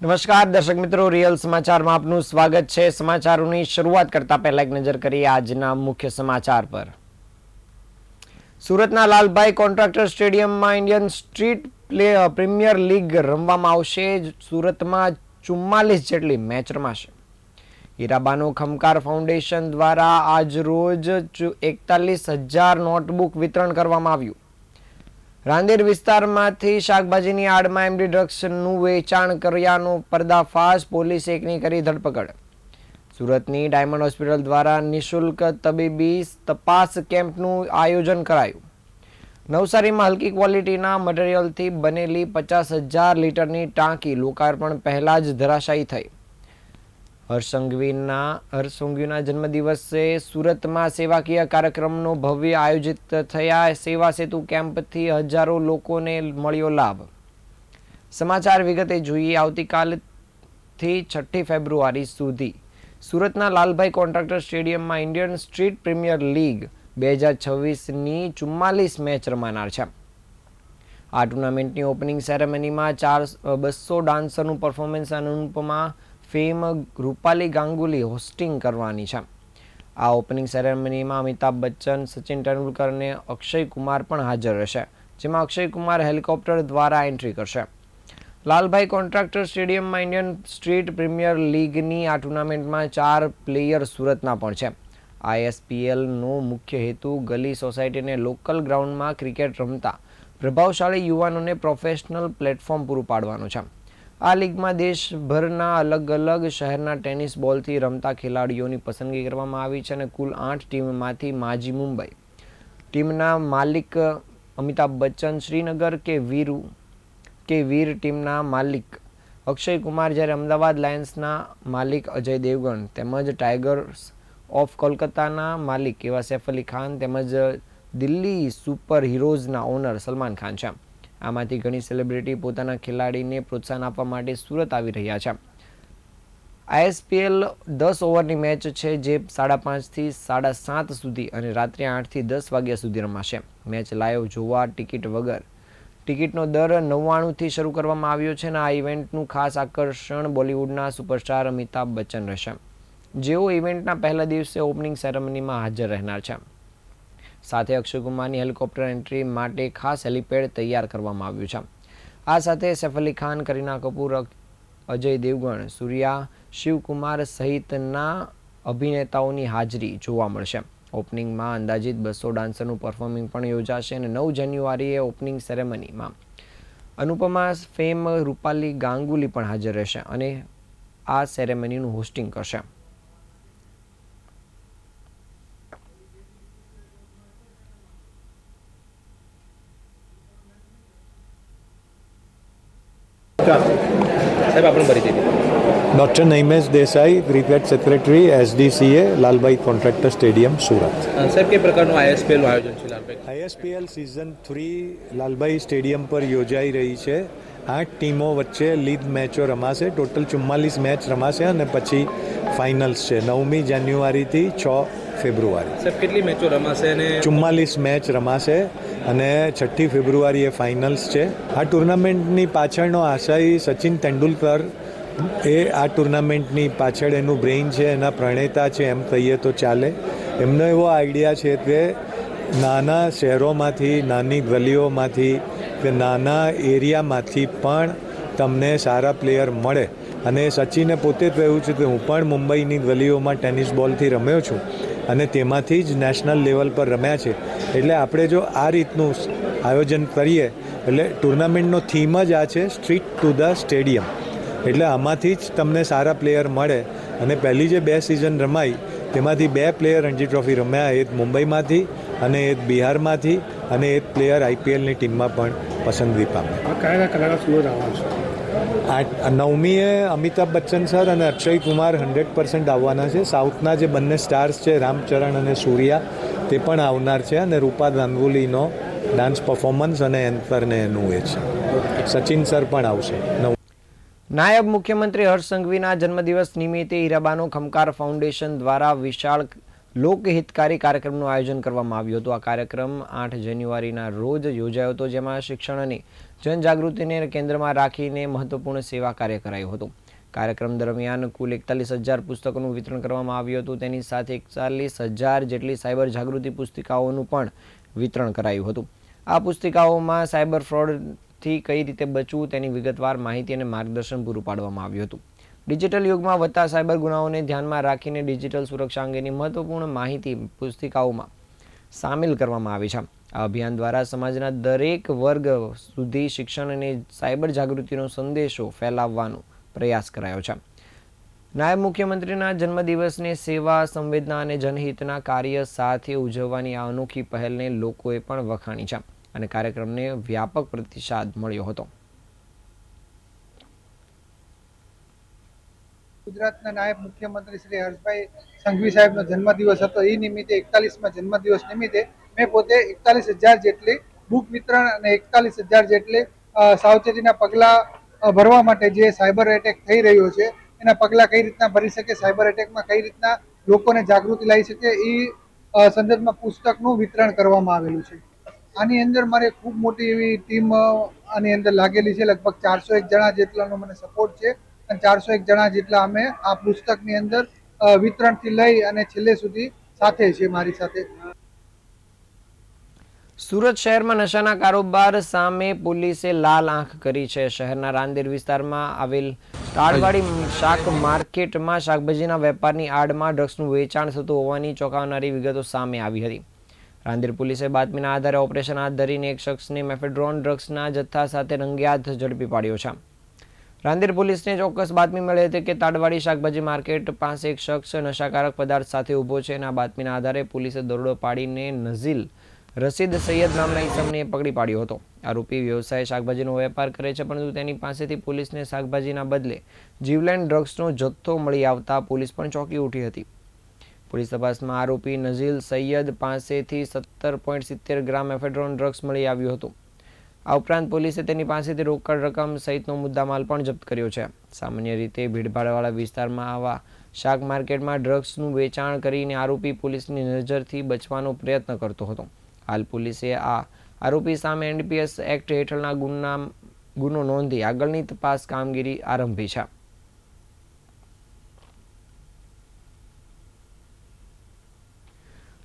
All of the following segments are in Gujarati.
નમસ્કાર દર્શક મિત્રો, રિયલ સમાચારમાં આપનું સ્વાગત છે। સમાચારોની શરૂઆત કરતા પહેલા એક નજર કરીએ આજના મુખ્ય સમાચાર પર। સુરતના લાલભાઈ કોન્ટ્રાક્ટર સ્ટેડિયમમાં ઇન્ડિયન સ્ટ્રીટ પ્રીમિયર લીગ રમવામાં આવશે। સુરતમાં 44 જેટલી મેચ રમાશે। હીરાબાનો ખમકાર ફાઉન્ડેશન દ્વારા આજ રોજ 41,000 નોટબુક વિતરણ કરવામાં આવ્યું। રાંદેર વિસ્તારમાંથી શાકભાજીની આડમાં એમડી ડ્રગ્સનું વેચાણ કર્યાનો પર્દાફાશ, પોલીસે એકની કરી ધરપકડ। સુરતની ડાયમંડ હોસ્પિટલ દ્વારા નિઃશુલ્ક તબીબી તપાસ કેમ્પનું આયોજન કરાયું। નવસારીમાં હલકી ક્વોલિટીના મટીરિયલથી બનેલી 50,000 લીટરની ટાંકી લોકાર્પણ પહેલા જ ધરાશાયી થઈ। હર્ષસંઘવીના જન્મદિવસે સુરતમાં સેવાકીય કાર્યક્રમનો ભવ્ય આયોજિત થયા। સેવા સેતુ કેમ્પથી હજારો લોકોને મળ્યો લાભ। સમાચાર વિગતે જોઈએ। આવતીકાલથી 6 ફેબ્રુઆરી સુધી સુરતના લાલભાઈ કોન્ટ્રાક્ટર સ્ટેડિયમમાં ઇન્ડિયન સ્ટ્રીટ પ્રીમિયર લીગ 2026ની 44 મેચ રમાનાર છે। આ ટુર્નામેન્ટની ઓપનિંગ સેરેમનીમાં 200 ડાન્સરનું performance Anupama fame Rupali Ganguly hosting કરવાની છે। આ ઓપનિંગ સેરેમનીમાં અમિતાભ બચ્ચન, સચિન તેંડુલકર અને અક્ષય કુમાર પણ હાજર રહેશે, જેમાં અક્ષય કુમાર હેલિકોપ્ટર દ્વારા એન્ટ્રી કરશે। લાલભાઈ કોન્ટ્રાક્ટર સ્ટેડિયમમાં ઇન્ડિયન સ્ટ્રીટ પ્રીમિયર લીગની આ ટુર્નામેન્ટમાં 4 પ્લેયર સુરતના પણ છે। ISPLનો મુખ્ય હેતુ ગલી સોસાયટી અને લોકલ ગ્રાઉન્ડમાં ક્રિકેટ રમતા પ્રભાવશાળી યુવાનોને પ્રોફેશનલ પ્લેટફોર્મ પૂરું પાડવાનો છે। આ લીગમાં દેશભરના અલગ અલગ શહેરના ટેનિસ બોલથી રમતા ખેલાડીઓની પસંદગી કરવામાં આવી છે અને કુલ 8 ટીમમાંથી માજી મુંબઈ ટીમના માલિક અમિતાભ બચ્ચન, શ્રીનગર કે વીર ટીમના માલિક અક્ષય કુમાર, જ્યારે અમદાવાદ લાયન્સના માલિક અજય દેવગણ તેમજ ટાઇગર્સ ઓફ કોલકાતાના માલિક એવા સૈફ અલી ખાન તેમજ દિલ્હી સુપર હીરોઝના ઓનર સલમાન ખાન છે। આમાંથી ઘણી સેલિબ્રિટી પોતાના ખેલાડીને પ્રોત્સાહન આપવા માટે સુરત આવી રહ્યા છે। ISPL 10 ઓવરની મેચ છે, જે 5:30 થી 7:30 સુધી અને રાત્રે 8 થી 10 વાગ્યા સુધી રમાશે। મેચ લાઈવ જોવા ટિકિટનો દર 99 થી શરૂ કરવામાં આવ્યો છે અને આ ઇવેન્ટનું ખાસ આકર્ષણ બોલિવૂડના સુપરસ્ટાર અમિતાભ બચ્ચન રહેશે, જેઓ ઇવેન્ટના પહેલા દિવસે ઓપનિંગ સેરેમનીમાં હાજર રહેનાર છે। સાથે અક્ષય કુમારની હેલિકોપ્ટર એન્ટ્રી માટે ખાસ હેલિપેડ તૈયાર કરવામાં આવ્યું છે। આ સાથે સૈફ અલી ખાન, કરીના કપૂર, અજય દેવગણ, સૂર્યા, શિવકુમાર સહિતના અભિનેતાઓની હાજરી જોવા મળશે। ઓપનિંગમાં અંદાજિત 200 ડાન્સરનું પરફોર્મિંગ પણ યોજાશે અને 9 જાન્યુઆરીએ ઓપનિંગ સેરેમનીમાં અનુપમા ફેમ રૂપાલી ગાંગુલી પણ હાજર રહેશે અને આ સેરેમનીનું હોસ્ટિંગ કરશે। Doctor Naimesh Desai, cricket secretary SDCA, Lalbhai contractor stadium Surat. साहब के प्रकारનું ISPL આયોજન છે Lalbhai? ISPL season 3 Lalbhai stadium પર યોજાઈ રહી છે। 8 ટીમો વચ્ચે લીગ મેચો રમાશે। ટોટલ 44 મેચ રમાશે અને પછી ફાઇનલ્સ છે 9મી જાન્યુઆરીથી 6 ફેબ્રુઆરી। સાહેબ કેટલી મેચો રમાશે? અને 44 મેચ રમાશે અને 6 ફેબ્રુઆરીએ ફાઇનલ્સ છે। આ ટુર્નામેન્ટની પાછળનો આશય સચિન તેંડુલકર આ ટુર્નામેન્ટની પાછળ એનું બ્રેઇન છે, એના પ્રણેતા છે એમ કહીએ તો ચાલે। એમનો એવો આઈડિયા છે કે નાના શહેરોમાંથી, નાની ગલીઓમાંથી કે નાના એરિયામાંથી પણ તમને સારા પ્લેયર મળે અને સચિને પોતે કહ્યું છે કે હું પણ મુંબઈની ગલીઓમાં ટેનિસ બોલથી રમ્યો છું અને તેમાંથી જ નેશનલ લેવલ પર રમ્યા છે। એટલે આપણે જો આ રીતનું આયોજન કરીએ એટલે ટુર્નામેન્ટનો થીમ જ આ છે, સ્ટ્રીટ ટુ ધ સ્ટેડિયમ। એટલે આમાંથી જ તમને સારા પ્લેયર મળે અને પહેલી જે 2 સિઝન રમાઈ તેમાંથી 2 પ્લેયર રણજી ટ્રોફી રમ્યા, એક મુંબઈમાંથી અને એક બિહારમાંથી અને એક પ્લેયર IPLની ટીમમાં પણ પસંદગી પામે। કયા કલાકાર સુરત આવવાનું છે? 9મીએ અમિતાભ બચ્ચન સર અને અક્ષય કુમાર 100% આવવાના છે। સાઉથના જે બંને સ્ટાર્સ છે રામચરણ અને સૂર્યા તે પણ આવનાર છે અને રૂપા ગાંગુલીનો ડાન્સ પરફોર્મન્સ અને એન્કરને એનું એ છે। સચિન સર પણ આવશે। નાયબ મુખ્યમંત્રી હર્ષસંઘવીના જન્મદિવસ નિમિત્તે હીરાબાનો ખમકાર ફાઉન્ડેશન દ્વારા વિશાળ લોકહિતકારી કાર્યક્રમનું આયોજન કરવામાં આવ્યું હતું. આ કાર્યક્રમ 8 જાન્યુઆરીના રોજ યોજાયો હતો, જેમાં શિક્ષણની જનજાગૃતિને કેન્દ્રમાં રાખીને મહત્વપૂર્ણ સેવા કાર્ય કરાયું હતું. કાર્યક્રમ દરમિયાન કુલ 41,000 પુસ્તકોનું વિતરણ કરવામાં આવ્યું હતું. તેની સાથે 41,000 જેટલી સાયબર જાગૃતિ પુસ્તિકાઓનું પણ વિતરણ કરાયું હતું. આ પુસ્તિકાઓમાં સાયબર ફ્રોડથી કઈ રીતે બચવું તેની વિગતવાર માહિતી અને માર્ગદર્શન પૂરું પાડવામાં આવ્યું હતું. ડિજિટલ યુગમાં વધતા સાયબર ગુનાઓને ધ્યાનમાં રાખીને ડિજિટલ સુરક્ષા અંગેની મહત્વપૂર્ણ માહિતી પુસ્તિકાઓમાં સામેલ કરવામાં આવી છે. આ અભિયાન દ્વારા સમાજના દરેક વર્ગ સુધી શિક્ષણ અને સાયબર જાગૃતિનો સંદેશો ફેલાવવાનો પ્રયાસ કરાયો છે. નાયબ મુખ્યમંત્રીના જન્મદિવસને સેવા, સંવેદના અને જનહિતના કાર્ય સાથે ઉજવવાની આ અનોખી પહેલને લોકોએ પણ વખાણી છે અને કાર્યક્રમને વ્યાપક પ્રતિસાદ મળ્યો હતો. ગુજરાતના નાયબ મુખ્યમંત્રી શ્રી હર્ષભાઈ સંઘવી સાહેબનો જન્મદિવસ હતો. એ નિમિત્તે 41મા જન્મદિવસ નિમિત્તે મેં પોતે 41,000 જેટલી બુક વિતરણ અને 41,000 જેટલી સાવચેતીના પગલાં ભરવા માટે જે સાયબર એટેક થઈ રહ્યો છે એના પગલાં કઈ રીતના ભરી શકે, સાયબર એટેકમાં કઈ રીતના લોકોને જાગૃતિ લાવી શકે, એ સંદર્ભમાં પુસ્તકનું વિતરણ કરવામાં આવેલું છે. આની અંદર મારે ખૂબ મોટી એવી ટીમ આની અંદર લાગેલી છે. લગભગ 401 જણા જેટલાનો મને સપોર્ટ છે અને 401 જણા જેટલા અમે આ પુસ્તકની અંદર વિતરણથી લઈ અને છેલ્લે સુધી સાથે છે મારી સાથે. સુરત શહેરમાં નશાના કારોબાર સામે પોલીસે લાલ આંખ કરી છે. શહેરના રાંદેર વિસ્તારમાં આવેલ તાડવાડી શાક માર્કેટમાં શાકભાજીના વેપારની આડમાં ડ્રગ્સનું વેચાણ થતું હોવાની ચોંકાવનારી વિગતો સામે આવી હતી. રાંદેર પોલીસે બાતમીના આધારે ઓપરેશન હાથ ધરીને એક શખ્સને મેફેડ્રોન ડ્રગ્સના જથ્થા સાથે રંગેહાથ ઝડપી પાડ્યો છે. રાંદેર પોલીસને ચોક્કસ બાતમી મળી હતી કે તાડવાડી શાકભાજી માર્કેટ પાસે એક શખ્સ નશાકારક પદાર્થ સાથે ઊભો છે અને આ બાતમીના આધારે પોલીસે દરોડો પાડીને નઝીલ રશીદ સૈયદ નામના ઈસમને પકડી પાડ્યો હતો. આરોપી વ્યવસાય શાકભાજીનો વેપાર કરે છે, પરંતુ તેની પાસેથી પોલીસને શાકભાજીના બદલે જીવલેણ ડ્રગ્સનો જથ્થો મળી આવતા પોલીસ પણ ચોંકી ઉઠી હતી. પોલીસ તપાસમાં આરોપી નઝીલ સૈયદ પાસેથી 17.70 ગ્રામ મેફેડ્રોન ડ્રગ્સ મળી આવ્યું હતું. આ ઉપરાંત પોલીસે તેની પાસેથી રોકડ રકમ સહિતનો મુદ્દામાલ પણ જપ્ત કર્યો છે. સામાન્ય રીતે ભીડભાડવાળા વિસ્તારમાં આવા શાક માર્કેટમાં ડ્રગ્સનું વેચાણ કરીને આરોપી પોલીસની નજરથી બચવાનો પ્રયત્ન કરતો હતો. હાલ પોલીસે આ આરોપી સામે NDPS એક્ટ હેઠળના ગુનો નોંધી આગળની તપાસ કામગીરી આરંભી છે.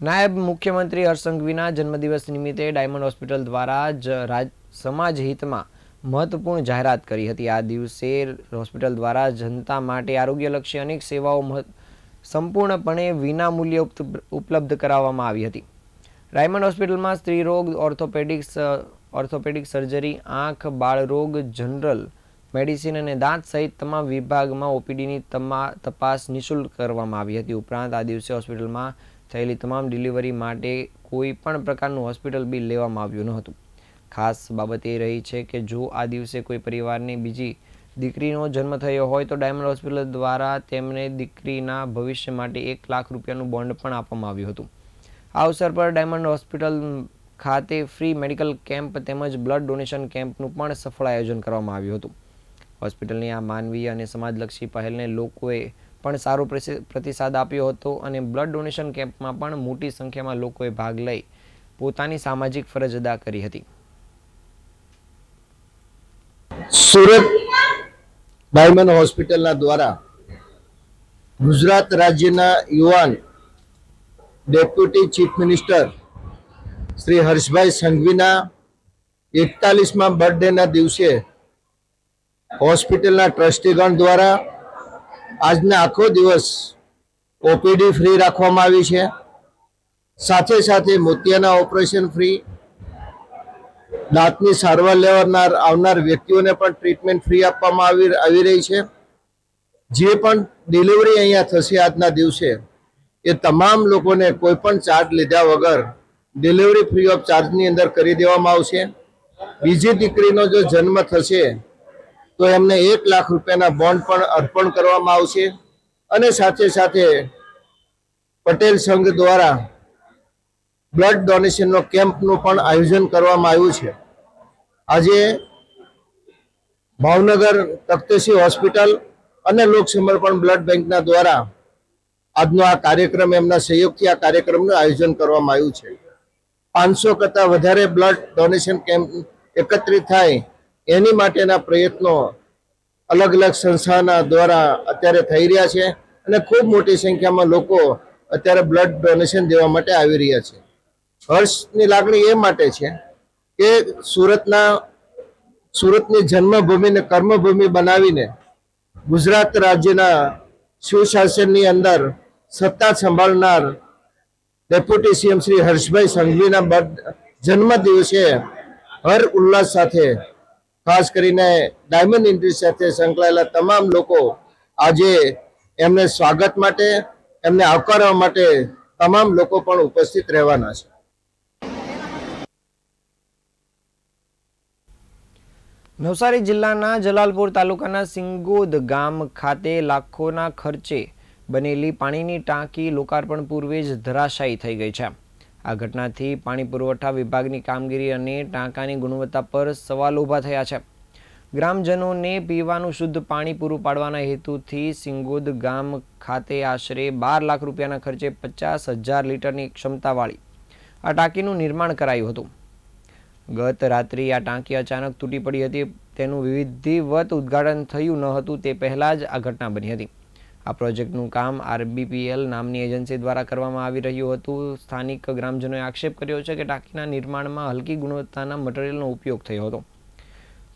નાયબ મુખ્યમંત્રી હર્ષ સંઘવીના જન્મદિવસ નિમિત્તે ડાયમંડ હોસ્પિટલ દ્વારા સમાજ હિતમાં મહત્વપૂર્ણ જાહેરાત કરી હતી. આ દિવસે હોસ્પિટલ દ્વારા જનતા માટે આરોગ્યલક્ષી અનેક સેવાઓ સંપૂર્ણપણે વિનામૂલ્યે ઉપલબ્ધ કરાવવામાં આવી હતી. ડાયમંડ હોસ્પિટલમાં સ્ત્રીરોગ, ઓર્થોપેડિક સર્જરી, આંખ, બાળરોગ, જનરલ મેડિસિન અને દાંત સહિત તમામ વિભાગમાં OPDની તપાસ નિઃશુલ્ક કરવામાં આવી હતી. ઉપરાંત આ દિવસે હોસ્પિટલમાં થયેલી તમામ ડિલિવરી માટે કોઈ પણ પ્રકારનું હોસ્પિટલ બિલ લેવામાં આવ્યું ન હતું. ખાસ બાબત એ રહી છે કે જો આ દિવસે કોઈ પરિવારને બીજી દીકરીનો જન્મ થયો હોય તો ડાયમંડ હોસ્પિટલ દ્વારા તેમને દીકરીના ભવિષ્ય માટે 1 લાખ રૂપિયાનું બોન્ડ પણ આપવામાં આવ્યું હતું. આ અવસર પર ડાયમંડ હોસ્પિટલ ખાતે ફ્રી મેડિકલ કેમ્પ તેમજ બ્લડ ડોનેશન કેમ્પનું પણ સફળ આયોજન કરવામાં આવ્યું હતું. હોસ્પિટલની આ માનવીય અને સમાજલક્ષી પહેલને લોકોએ પણ સારો પ્રતિસાદ આપ્યો હતો અને બ્લડ ડોનેશન કેમ્પમાં પણ મોટી સંખ્યામાં લોકોએ ભાગ લઈ પોતાની સામાજિક ફરજ અદા કરી હતી. સુરત ડાયમંડ હોસ્પિટલના દ્વારા ગુજરાત રાજ્યના યુવાન deputy chief minister Shri Harshbhai સંઘવીના 41મા બર્થડેના દિવસે હોસ્પિટલના ટ્રસ્ટીગણ દ્વારા આજના આખો દિવસ OPD ફ્રી રાખવામાં આવી છે. સાથે સાથે મોતિયાના ઓપરેશન ફ્રી, દાંતની સારવાર લેવાનાર આવનાર વ્યક્તિઓને પણ ટ્રીટમેન્ટ ફ્રી આપવામાં આવી રહી છે. જે પણ ડિલિવરી અહીંયા થશે આજના દિવસે એ તમામ લોકોને કોઈ પણ ચાર્જ લીધા વગર ડિલિવરી ફ્રી ઓફ ચાર્જની અંદર કરી દેવામાં આવશે. બીજી દીકરીનો જો જન્મ થશે તો એમને 1 લાખ રૂપિયાના બોન્ડ પણ અર્પણ કરવામાં આવશે. અને સાથે સાથે પટેલ સંઘ દ્વારા બ્લડ ડોનેશનનો કેમ્પનું પણ આયોજન કરવામાં આવ્યું છે. આજે ભાવનગર તખ્તશ્રી હોસ્પિટલ અને લોક સમર્પણ બ્લડ બેંકના દ્વારા આજનો આ કાર્યક્રમ એમના સહયોગથી આ કાર્યક્રમનું આયોજન કરવામાં આવ્યું છે. 500 કરતાં વધારે બ્લડ ડોનેશન કેમ્પ એકત્રિત થાય એની માટેના પ્રયત્નો અલગ અલગ સંસ્થાના દ્વારા અત્યારે થઈ રહ્યા છે અને ખૂબ મોટી સંખ્યામાં લોકો અત્યારે બ્લડ ડોનેશન દેવા માટે આવી રહ્યા છે. હર્ષની લાગણી એ માટે છે કે સુરતની જન્મભૂમિને કર્મભૂમિ બનાવીને ગુજરાત રાજ્યના સુશાસનની અંદર સત્તા સંભાળનાર ડેપ્યુટી સીએમ શ્રી હર્ષભાઈ સંઘવીના જન્મ દિવસે હર ઉલ્લાસ સાથે, ખાસ કરીને ડાયમંડ ઇન્ડસ્ટ્રી સાથે સંકળાયેલા તમામ લોકો આજે એમને સ્વાગત માટે, એમને આવકારવા માટે તમામ લોકો પણ ઉપસ્થિત રહેવાના છે. નવસારી જિલ્લાના જલાલપુર તાલુકાના સિંગોદ ગામ ખાતે લાખોના ખર્ચે બનેલી પાણીની ટાંકી લોકાર્પણ પૂર્વે જ ધરાશાયી થઈ ગઈ છે. આ ઘટનાથી પાણી પુરવઠા વિભાગની કામગીરી અને ટાંકાની ગુણવત્તા પર સવાલ ઊભા થયા છે. ગ્રામજનોને પીવાનું શુદ્ધ પાણી પૂરું પાડવાના હેતુથી સિંગોદ ગામ ખાતે આશરે 12 લાખ રૂપિયાના ખર્ચે 50,000 લીટરની ક્ષમતાવાળી આ ટાંકીનું નિર્માણ કરાયું હતું. ગત રાત્રિ આ ટાંકી અચાનક તૂટી પડી હતી. તેનું વિધિવત ઉદ્ઘાટન થયું ન હતું તે પહેલાં જ આ ઘટના બની હતી. આ પ્રોજેક્ટનું કામ RBPL નામની એજન્સી દ્વારા કરવામાં આવી રહ્યું હતું. સ્થાનિક ગ્રામજનોએ આક્ષેપ કર્યો છે કે ટાંકીના નિર્માણમાં હલકી ગુણવત્તાના મટીરિયલનો ઉપયોગ થયો હતો.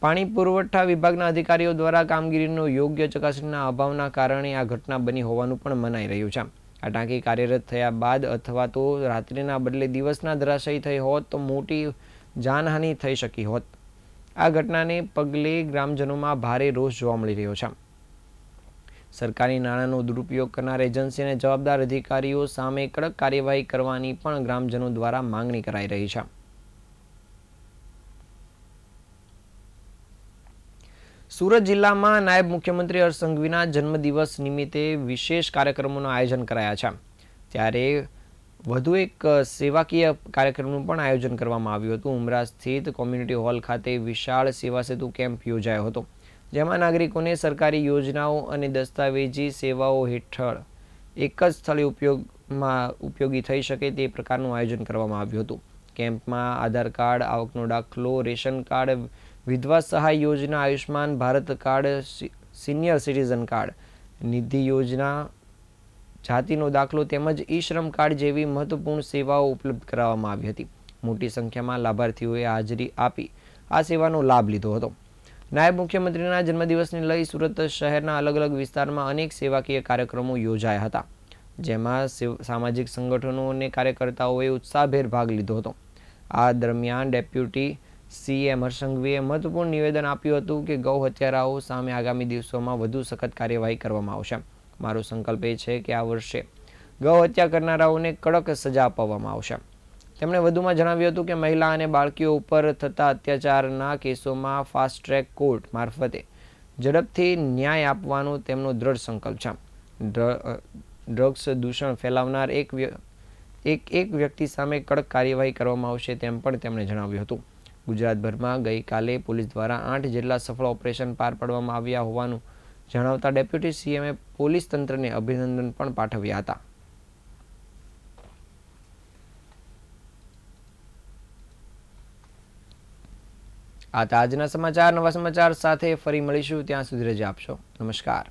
પાણી પુરવઠા વિભાગના અધિકારીઓ દ્વારા કામગીરીનો યોગ્ય ચકાસણીના અભાવના કારણે આ ઘટના બની હોવાનું પણ મનાઈ રહ્યું છે. આ ટાંકી કાર્યરત થયા બાદ અથવા તો રાત્રિના બદલે દિવસના ધરાશાયી થઈ હોત તો મોટી જાનહાનિ થઈ શકી હોત. આ ઘટનાને પગલે ગ્રામજનોમાં ભારે રોષ જોવા મળી રહ્યો છે. સરકારી નાણાંનો દુરુપયોગ કરનાર એજન્સી અને જવાબદાર અધિકારીઓ સામે કડક કાર્યવાહી કરવાની પણ ગ્રામજનો દ્વારા માંગણી કરાઈ રહી છે. સુરત જિલ્લામાં નાયબ મુખ્યમંત્રી હર્ષ સંઘવીના જન્મદિવસ નિમિત્તે વિશેષ કાર્યક્રમોનું આયોજન કરાયા છે. ત્યારે વધુ એક સેવાકીય કાર્યક્રમનું પણ આયોજન કરવામાં આવ્યું હતું. ઉમરા સ્થિત કોમ્યુનિટી હોલ ખાતે વિશાળ સેવા સેતુ કેમ્પ યોજાયો હતો, જેમાં નાગરિકોને સરકારી યોજનાઓ અને દસ્તાવેજી સેવાઓ હેઠળ એક જ સ્થળે ઉપયોગી થઈ શકે તે પ્રકારનું આયોજન કરવામાં આવ્યું હતું. કેમ્પમાં આધાર કાર્ડ, આવકનો દાખલો, રેશન કાર્ડ, વિધવા સહાય યોજના, Ayushman Bharat card, senior citizen card, નિધિ યોજના, જાતિનો દાખલો તેમજ ઈ શ્રમ કાર્ડ જેવી મહત્વપૂર્ણ સેવાઓ ઉપલબ્ધ કરાવવામાં આવી હતી. મોટી સંખ્યામાં લાભાર્થીઓએ હાજરી આપી આ સેવાનો લાભ લીધો હતો. નાયબ મુખ્યમંત્રીના જન્મદિવસને લઈ સુરત શહેરના અલગ અલગ વિસ્તારમાં અનેક સેવાકીય કાર્યક્રમો યોજાયા હતા, જેમાં સામાજિક સંગઠનો અને કાર્યકર્તાઓએ ઉત્સાહભેર ભાગ લીધો હતો. આ દરમિયાન ડેપ્યુટી CM હર્ષ સંઘવીએ મહત્વપૂર્ણ નિવેદન આપ્યું હતું કે ગૌ હત્યારાઓ સામે આગામી દિવસોમાં વધુ સખત કાર્યવાહી કરવામાં આવશે. મારો સંકલ્પ એ છે કે આ વર્ષે ગૌ હત્યા કરનારાઓને કડક સજા અપાવવામાં આવશે. તેમણે વધુમાં જણાવ્યું હતું કે મહિલા અને બાળકીઓ ઉપર થતા અત્યાચારના કેસોમાં ફાસ્ટ ટ્રેક કોર્ટ મારફતે ઝડપથી ન્યાય આપવાનો તેમનો દ્રઢ સંકલ્પ છે. ડ્રગ્સ દૂષણ ફેલાવનાર એક વ્યક્તિ સામે કડક કાર્યવાહી કરવામાં આવશે તેમ પણ તેમણે જણાવ્યું હતું. ગુજરાતભરમાં ગઈકાલે પોલીસ દ્વારા 8 જેટલા સફળ ઓપરેશન પાર પાડવામાં આવ્યા હોવાનું જણાવતા ડેપ્યુટી CMએ પોલીસ તંત્રને અભિનંદન પણ પાઠવ્યા હતા. આ હતા આજના સમાચાર. નવા સમાચાર સાથે ફરી મળીશું. ત્યાં સુધી રજા આપશો. નમસ્કાર.